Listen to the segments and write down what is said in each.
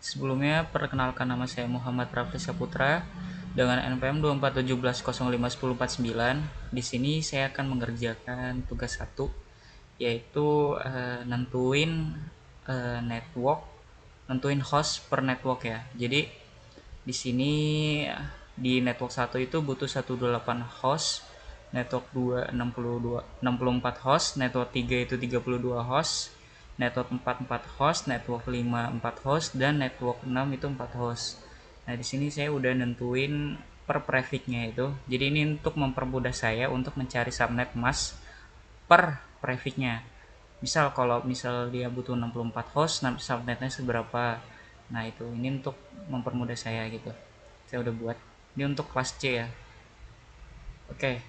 Sebelumnya, perkenalkan nama saya Muhammad Rafli Saputra dengan NPM 2417051049. Di sini saya akan mengerjakan tugas 1, yaitu nentuin host per network ya. Jadi di sini di network 1 itu butuh 128 host, network 2 64 host, network 3 itu 32 host, network 4 4 host, network 5 4 host, dan network 6 itu 4 host. Nah, di sini saya udah nentuin per prefixnya itu. Jadi ini untuk mempermudah saya untuk mencari subnet mask per prefixnya. Misal kalau dia butuh 64 host, subnetnya seberapa. Nah, itu ini untuk mempermudah saya gitu. Saya udah buat. Ini untuk kelas C ya. Oke.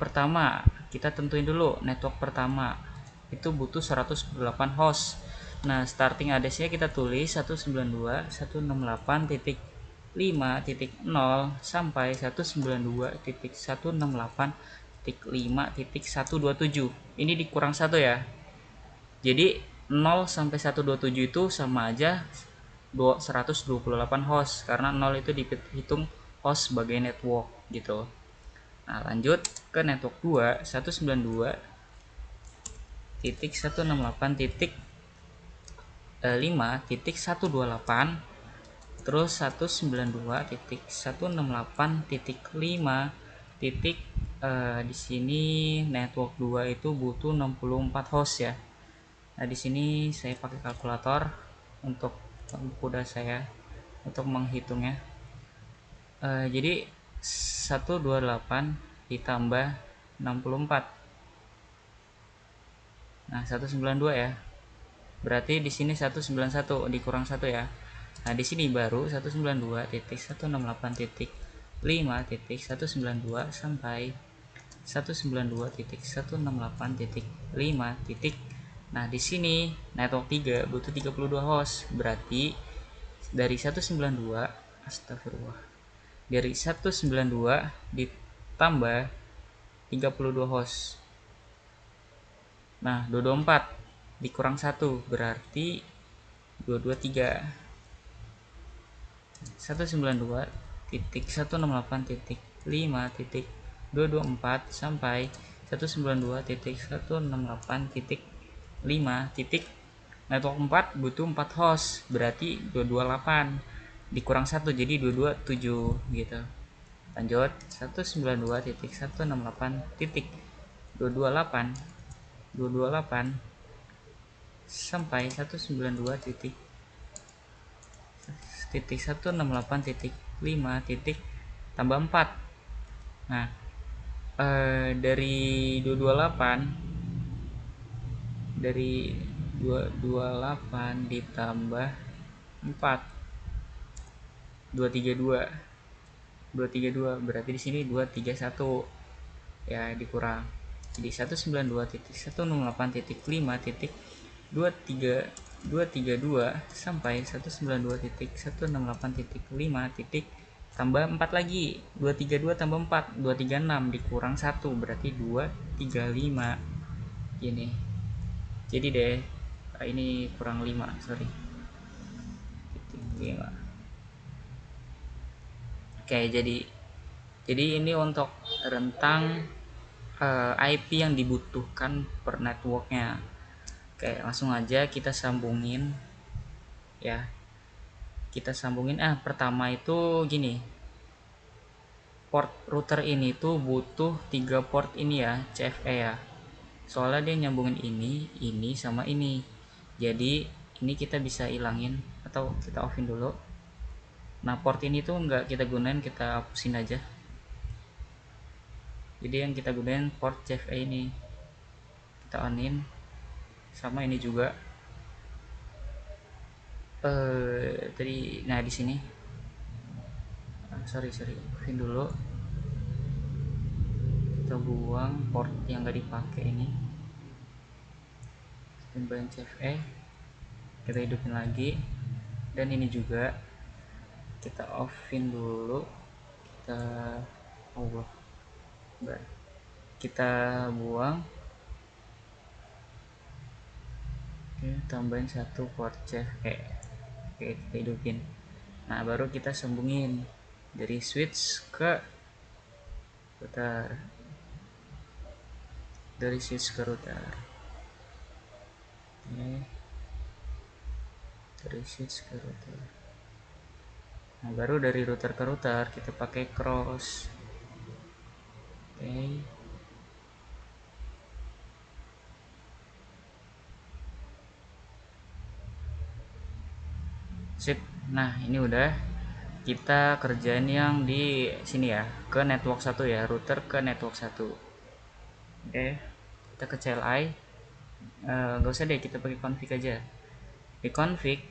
Pertama, kita tentuin dulu network pertama. Itu butuh 108 host. Nah, starting address-nya kita tulis 192.168.5.0 sampai 192.168.5.127. Ini dikurang 1 ya. Jadi 0 sampai 127 itu sama aja 128 host, karena 0 itu dihitung host sebagai network gitu. Nah, lanjut ke network 2, 192.168.5.128, terus 192.168.5 di sini network 2 itu butuh 64 host ya. Nah, di sini saya pakai kalkulator untuk mudah saya untuk menghitungnya. Jadi 128 ditambah 64. Nah, 192 ya. Berarti di sini 191 dikurang 1 ya. Nah, di sini baru 192.168.5.192 sampai 192.168.5. Nah, di sini network 3 butuh 32 host. Berarti dari 192, astagfirullah. Dari 192 ditambah 32 host. Nah, 224 dikurang 1 berarti 223. 192.168.5.224 sampai 192.168.5. Network 4 butuh 4 host, berarti 228 dikurang 1 jadi 227 gitu. Lanjut 192.168.228 sampai 192.168.5 tambah 4. Nah, dari 228 ditambah 4, 232 berarti di sini 231 ya, dikurang jadi 192.168.5.232 sampai 192.168.5 tambah 4 lagi, 232 tambah 4 236 dikurang 1 berarti 235 gini. Jadi deh ini kurang 5, sorry, 5. Oke, jadi ini untuk rentang IP yang dibutuhkan per networknya. Oke, langsung aja kita sambungin ya. Pertama itu gini, port router ini tuh butuh 3 port ini ya, CFE ya. Soalnya dia nyambungin ini sama ini. Jadi ini kita bisa ilangin atau kita offin dulu. Nah, port ini tuh nggak kita gunain, kita hapusin aja. Jadi yang kita gunain port CFE ini, kita onin. Sama ini juga. Nah di sini, sorry, offin dulu. Kita buang port yang nggak dipakai ini. Tambahkan CFE, kita hidupin lagi. Dan ini juga kita offin dulu. Kita buang. Oke, tambahin 1 port CFE. Oke, kita hidupin. Nah, baru kita sambungin dari switch ke router. Dari switch ke router. Oke. Dari switch ke router. Nah, baru dari router ke router kita pakai cross. Oke. Sip. Nah, ini udah kita kerjain yang di sini ya, ke network 1 ya, router ke network 1. Oke. Kita ke CLI. Nggak usah deh, kita pakai config aja. Di config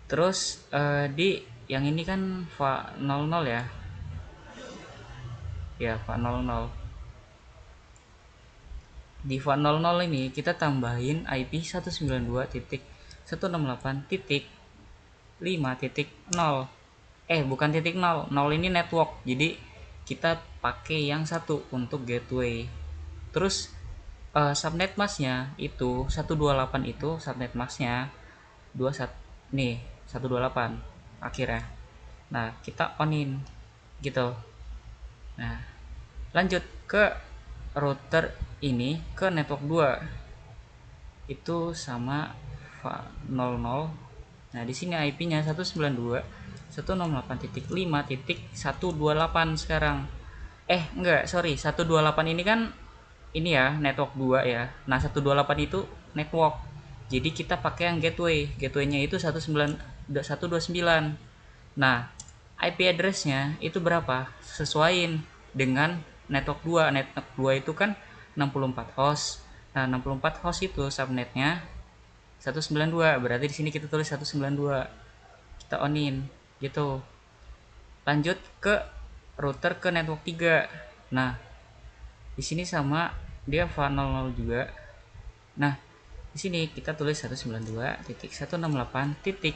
terus di yang ini kan va00 ya. Ya, va00. Di va00 ini kita tambahin IP 192.168.5.0. Bukan titik 0. 0 ini network. Jadi kita pakai yang satu untuk gateway. Terus subnet masknya itu 128, itu subnet masknya 21 nih, 128 akhirnya. Nah, kita onin gitu. Nah, lanjut ke router ini ke network 2. Itu sama 00. Nah, di sini IP-nya 192.168.5.128 sekarang. Enggak, sorry. 128 ini kan ini ya, network 2 ya. Nah, 128 itu network. Jadi kita pakai yang gateway. Gateway-nya itu 129. Nah, IP address-nya itu berapa? Sesuaiin dengan network 2. Network 2 itu kan 64 host. Nah, 64 host itu subnetnya 192. Berarti di sini kita tulis 192. Kita onin gitu. Lanjut ke router ke network 3. Nah, di sini sama dia va00 juga. Nah, di sini kita tulis 192.168.5.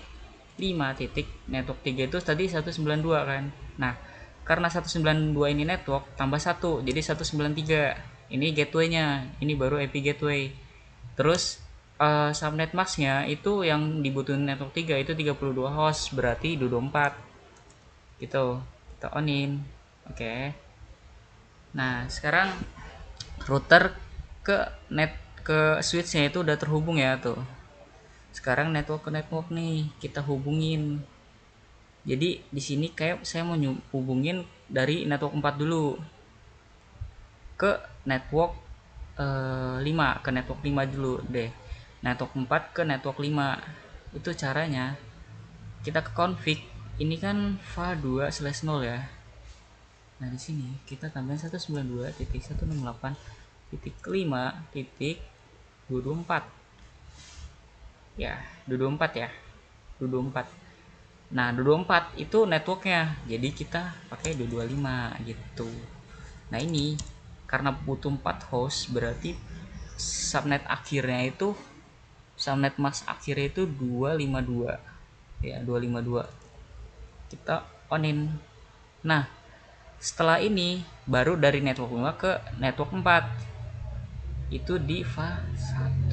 Network 3 itu tadi 192 kan. Nah, karena 192 ini network tambah 1 jadi 193. Ini gateway-nya, ini baru IP gateway. Terus subnet masknya itu yang dibutuhin network 3 itu 32 host, berarti 24 gitu. Kita onin. Oke. Nah, sekarang router ke switchnya itu udah terhubung ya tuh. Sekarang network ke network nih kita hubungin. Jadi di sini kayak saya mau hubungin dari network 4 dulu ke network 5, ke network 5 dulu deh. Network 4 ke network 5. Itu caranya kita ke config. Ini kan va2/0 ya. Nah, di sini kita tambahin 192.168.5.224. Ya, 224 ya. 224. Nah, 224 itu networknya. Jadi kita pakai 225 gitu. Nah, ini karena butuh 4 host berarti subnet mask akhirnya itu 252. Ya, 252. Kita onin. Nah, setelah ini baru dari network 5 ke network 4. Itu di va1.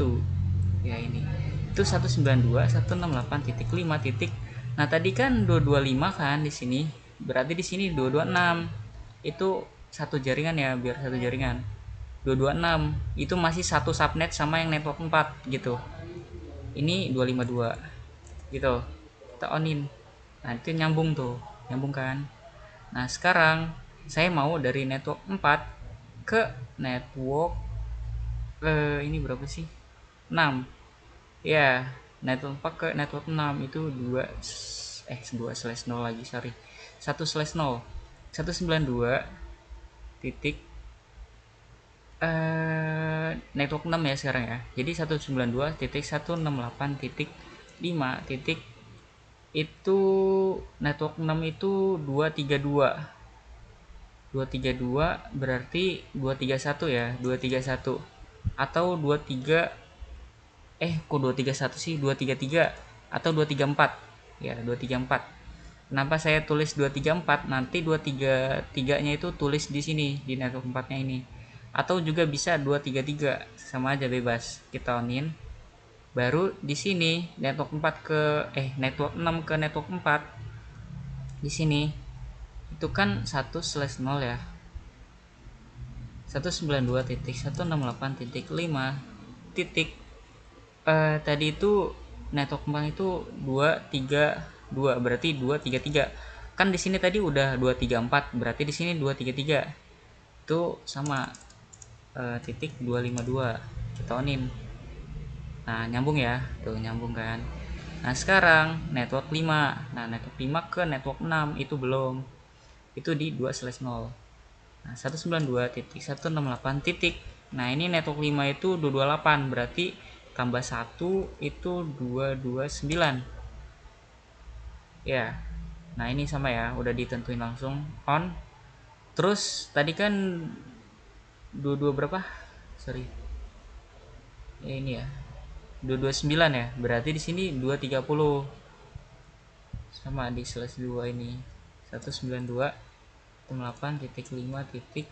Ya, ini. Itu 192.168.5. Nah, tadi kan 225 kan di sini. Berarti di sini 226. Itu satu jaringan ya, biar satu jaringan. 226 itu masih satu subnet sama yang network 4 gitu. Ini 252 gitu. Kita onin. Nah, itu nyambung tuh. Nyambung kan? Nah, sekarang saya mau dari network 4 ke network ini berapa sih? 6. Ya, network 4 ke network 6 itu 2/0 lagi, sorry. 1/0. 192 titik network 6 ya sekarang ya. Jadi 192.168.5 titik itu network 6 itu 232. 232 berarti 231 ya, 231 atau 23 kok 231 sih, 233 atau 234 ya, 234. Kenapa saya tulis 234? Nanti 233 nya itu tulis di sini di network 4 nya ini, atau juga bisa 233, sama aja bebas. Kita onin Baru di sini network 4 ke network 6 ke network 4 di sini itu kan 1/0 ya, 192.168.5 titik. Tadi itu network 4 itu 232, berarti 233. Kan di sini tadi udah 234, berarti di sini 233. Itu sama titik 252. Kita onin. Nah, nyambung ya. Tuh, nyambung kan. Nah, sekarang network 5. Nah, network 5 ke network 6 itu belum. Itu di 2/0. Nah, 192.168 titik. Nah, ini network 5 itu 228, berarti tambah 1 itu 229. Ya. Nah, ini sama ya, udah ditentuin langsung on. Terus tadi kan 22 berapa? Sorry. Ini ya. 229 ya. Berarti di sini 230. Sama di slash 2 ini. 192.8.5 titik.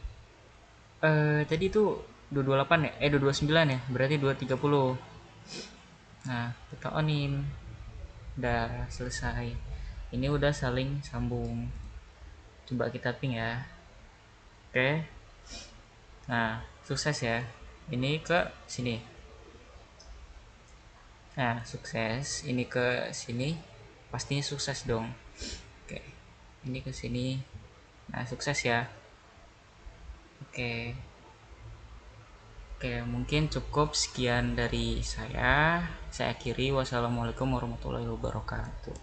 Tadi itu 228 ya? 229 ya? Berarti 230. Nah, kita onin. Udah selesai. Ini udah saling sambung. Coba kita ping ya. Oke. Nah, sukses ya. Ini ke sini. Nah, sukses. Ini ke sini. Pastinya sukses dong. Oke. Ini ke sini. Nah, sukses ya. Oke. Oke, mungkin cukup sekian dari saya. Saya akhiri. Wassalamualaikum warahmatullahi wabarakatuh.